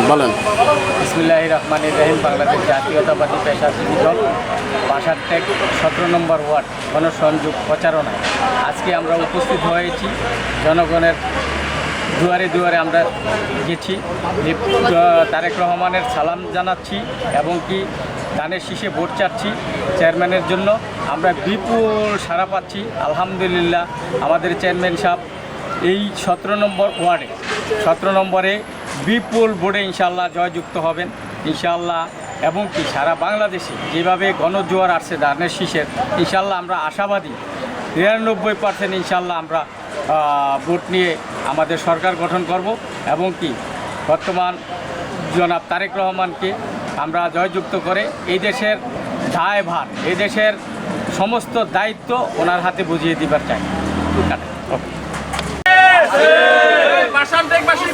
বলেন। বিসমিল্লাহির রহমানির রহিম। বাংলাদেশ জাতীয়তাবাদী পেশাজীবী দল বাসারটেক 17 নম্বর ওয়ার্ড গণসংযোগ প্রচারণায় আজকে আমরা উপস্থিত হয়েছি। জনগণের দুয়ারে দুয়ারে আমরা গেছি, তারেক রহমানের সালাম জানাচ্ছি এবং কি ধানের শীষে ভোট চাচ্ছি চেয়ারম্যানের জন্য। আমরা বিপুল সাড়া পাচ্ছি আলহামদুলিল্লাহ। আমাদের চেয়ারম্যান সাহেব এই 17 নম্বর ওয়ার্ডে 17 নম্বরে বিপুল ভোটে ইনশাআল্লাহ জয়যুক্ত হবেন ইনশাআল্লাহ। এবং কি সারা বাংলাদেশে যেভাবে গণজোয়ার আসছে ধানের শীষের, ইনশাআল্লাহ আমরা আশাবাদী 93% ইনশাআল্লাহ আমরা ভোট নিয়ে আমাদের সরকার গঠন করব এবং কি বর্তমান জনাব তারেক রহমানকে আমরা জয়যুক্ত করে এই দেশের দায়ভার, এই দেশের সমস্ত দায়িত্ব ওনার হাতে বুঝিয়ে দিবার চাই। বাসারটেকবাসীর